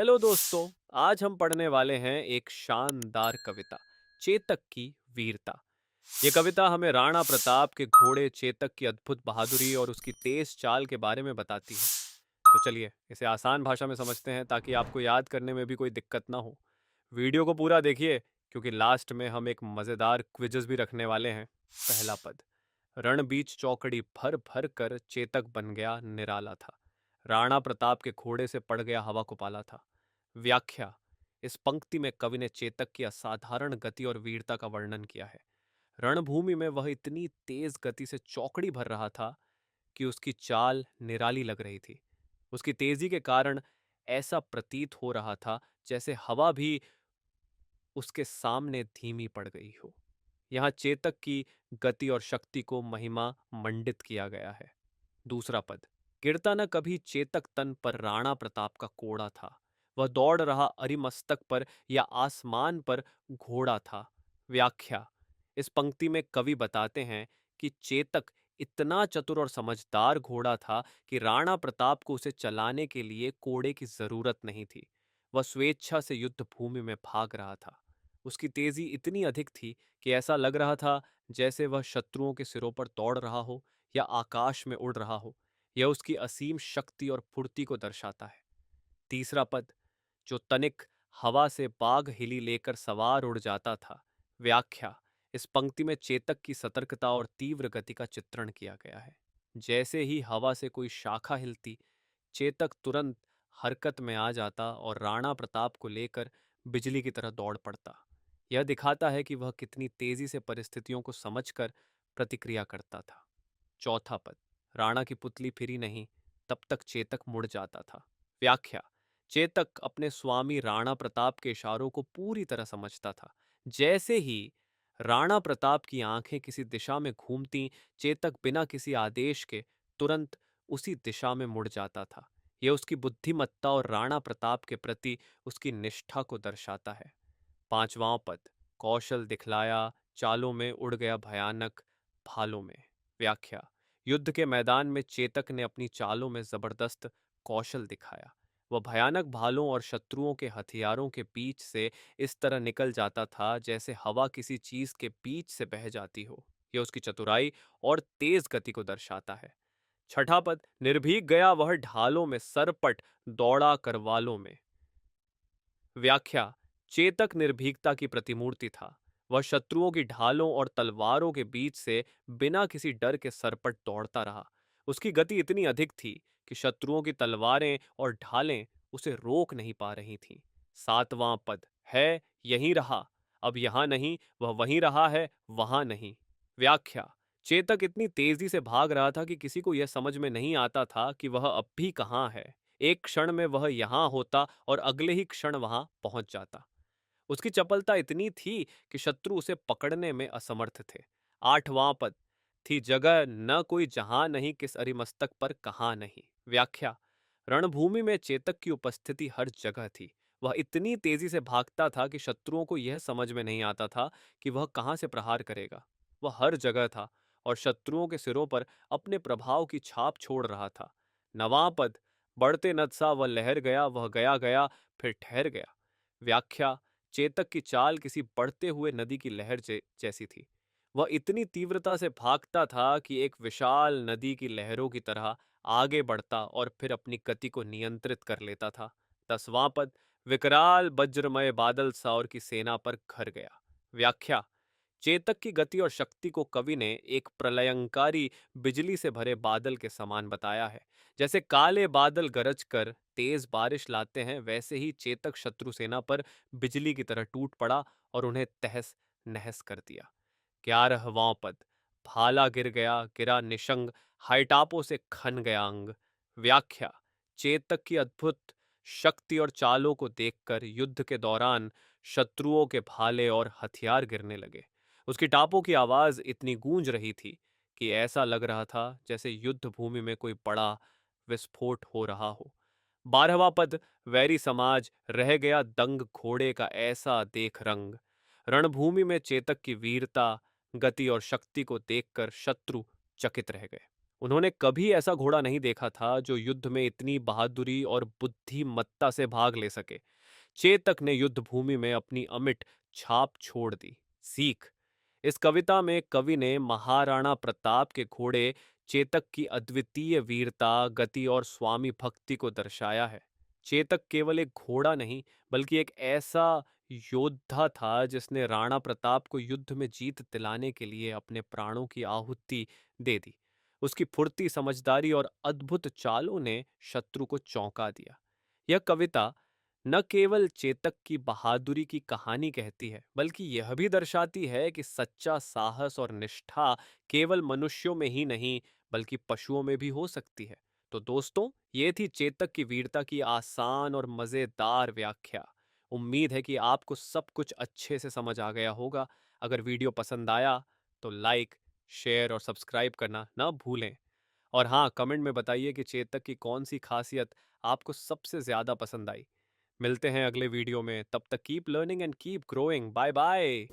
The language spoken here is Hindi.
हेलो दोस्तों। आज हम पढ़ने वाले हैं एक शानदार कविता, चेतक की वीरता। ये कविता हमें राणा प्रताप के घोड़े चेतक की अद्भुत बहादुरी और उसकी तेज चाल के बारे में बताती है। तो चलिए इसे आसान भाषा में समझते हैं ताकि आपको याद करने में भी कोई दिक्कत ना हो। वीडियो को पूरा देखिए क्योंकि लास्ट में हम एक मजेदार क्विज़ भी रखने वाले हैं। पहला पद। रण बीच चौकड़ी भर भर कर चेतक बन गया निराला था। राणा प्रताप के घोड़े से पड़ गया हवा को पाला था। व्याख्या। इस पंक्ति में कवि ने चेतक की असाधारण गति और वीरता का वर्णन किया है। रणभूमि में वह इतनी तेज गति से चौकड़ी भर रहा था कि उसकी चाल निराली लग रही थी। उसकी तेजी के कारण ऐसा प्रतीत हो रहा था जैसे हवा भी उसके सामने धीमी पड़ गई हो। यहाँ चेतक की गति और शक्ति को महिमा मंडित किया गया है। दूसरा पद। गिरता न कभी चेतक तन पर राणा प्रताप का कोड़ा था। वह दौड़ रहा अरिमस्तक पर या आसमान पर घोड़ा था। व्याख्या। इस पंक्ति में कवि बताते हैं कि चेतक इतना चतुर और समझदार घोड़ा था कि राणा प्रताप को उसे चलाने के लिए कोड़े की जरूरत नहीं थी। वह स्वेच्छा से युद्ध भूमि में भाग रहा था। उसकी तेजी इतनी अधिक थी कि ऐसा लग रहा था जैसे वह शत्रुओं के सिरों पर दौड़ रहा हो या आकाश में उड़ रहा हो। यह उसकी असीम शक्ति और फुर्ती को दर्शाता है। तीसरा पद। जो तनिक हवा से बाघ हिली लेकर सवार उड़ जाता था। व्याख्या। इस पंक्ति में चेतक की सतर्कता और तीव्र गति का चित्रण किया गया है। जैसे ही हवा से कोई शाखा हिलती, चेतक तुरंत हरकत में आ जाता और राणा प्रताप को लेकर बिजली की तरह दौड़ पड़ता। यह दिखाता है कि वह कितनी तेजी से परिस्थितियों को समझकर प्रतिक्रिया करता था। चौथा पद। राणा की पुतली फिरी नहीं, तब तक चेतक मुड़ जाता था। व्याख्या। चेतक अपने स्वामी राणा प्रताप के इशारों को पूरी तरह समझता था। जैसे ही राणा प्रताप की आंखें किसी दिशा में घूमती, चेतक बिना किसी आदेश के तुरंत उसी दिशा में मुड़ जाता था। यह उसकी बुद्धिमत्ता और राणा प्रताप के प्रति उसकी निष्ठा को दर्शाता है। पांचवां पद। कौशल दिखलाया, चालों में उड़ गया भयानक, भालों में। व्याख्या। युद्ध के मैदान में चेतक ने अपनी चालों में जबरदस्त कौशल दिखाया। वह भयानक भालों और शत्रुओं के हथियारों के बीच से इस तरह निकल जाता था जैसे हवा किसी चीज के बीच से बह जाती हो। यह उसकी चतुराई और तेज गति को दर्शाता है। छठा पद। निर्भीक गया वह ढालों में, सरपट दौड़ा करवालों में। व्याख्या। चेतक निर्भीकता की प्रतिमूर्ति था। वह शत्रुओं की ढालों और तलवारों के बीच से बिना किसी डर के सरपट दौड़ता रहा। उसकी गति इतनी अधिक थी कि शत्रुओं की तलवारें और ढालें उसे रोक नहीं पा रही थीं। सातवां पद। है यहीं रहा, अब यहां नहीं, वह वहीं रहा है, वहां नहीं। व्याख्या। चेतक इतनी तेजी से भाग रहा था कि किसी को यह समझ में नहीं आता था कि वह अब भी कहाँ है। एक क्षण में वह यहां होता और अगले ही क्षण वहां पहुंच जाता। उसकी चपलता इतनी थी कि शत्रु उसे पकड़ने में असमर्थ थे। आठवां पद। थी जगह न कोई जहां नहीं, किस अरिमस्तक पर कहां नहीं। व्याख्या। रणभूमि में चेतक की उपस्थिति हर जगह थी। वह इतनी तेजी से भागता था कि शत्रुओं को यह समझ में नहीं आता था कि वह कहां से प्रहार करेगा। वह हर जगह था और शत्रुओं के सिरों पर अपने प्रभाव की छाप छोड़ रहा था। नवां पद। बढ़ते नद सा वह लहर गया, वह गया गया फिर ठहर गया। व्याख्या। चेतक की चाल किसी बढ़ते हुए नदी की लहर जैसी थी। वह इतनी तीव्रता से भागता था कि एक विशाल नदी की लहरों की तरह आगे बढ़ता और फिर अपनी गति को नियंत्रित कर लेता था। 10वां पद। विकराल वज्रमय बादल सा और की सेना पर घर गया। व्याख्या। चेतक की गति और शक्ति को कवि ने एक प्रलयंकारी बिजली से भरे बादल के समान बताया है। जैसे काले बादल गरज कर तेज बारिश लाते हैं, वैसे ही चेतक शत्रु सेना पर बिजली की तरह टूट पड़ा और उन्हें तहस नहस कर दिया। 11वां पद। भाला गिर गया, गिरा निशंग, हाइटापों से खन गया अंग। व्याख्या। चेतक की अद्भुत शक्ति और चालों को देखकर युद्ध के दौरान शत्रुओं के भाले और हथियार गिरने लगे। उसकी टापों की आवाज इतनी गूंज रही थी कि ऐसा लग रहा था जैसे युद्ध भूमि में कोई बड़ा विस्फोट हो रहा हो। 12वां पद। वैरी समाज रह गया दंग, घोड़े का ऐसा देख रंग। रणभूमि में चेतक की वीरता, गति और शक्ति को देखकर शत्रु चकित रह गए। उन्होंने कभी ऐसा घोड़ा नहीं देखा था जो युद्ध में इतनी बहादुरी और बुद्धिमत्ता से भाग ले सके। चेतक ने युद्ध भूमि में अपनी अमिट छाप छोड़ दी। सीख। इस कविता में कवि ने महाराणा प्रताप के घोड़े चेतक की अद्वितीय वीरता, गति और स्वामी भक्ति को दर्शाया है। चेतक केवल एक घोड़ा नहीं, बल्कि एक ऐसा योद्धा था जिसने राणा प्रताप को युद्ध में जीत दिलाने के लिए अपने प्राणों की आहुति दे दी। उसकी फुर्ती, समझदारी और अद्भुत चालों ने शत्रु को चौंका दिया। यह कविता न केवल चेतक की बहादुरी की कहानी कहती है, बल्कि यह भी दर्शाती है कि सच्चा साहस और निष्ठा केवल मनुष्यों में ही नहीं, बल्कि पशुओं में भी हो सकती है। तो दोस्तों, ये थी चेतक की वीरता की आसान और मजेदार व्याख्या। उम्मीद है कि आपको सब कुछ अच्छे से समझ आ गया होगा। अगर वीडियो पसंद आया तो लाइक, शेयर और सब्सक्राइब करना ना भूलें। और हाँ, कमेंट में बताइए कि चेतक की कौन सी खासियत आपको सबसे ज्यादा पसंद आई। मिलते हैं अगले वीडियो में। तब तक keep learning and keep growing. Bye bye.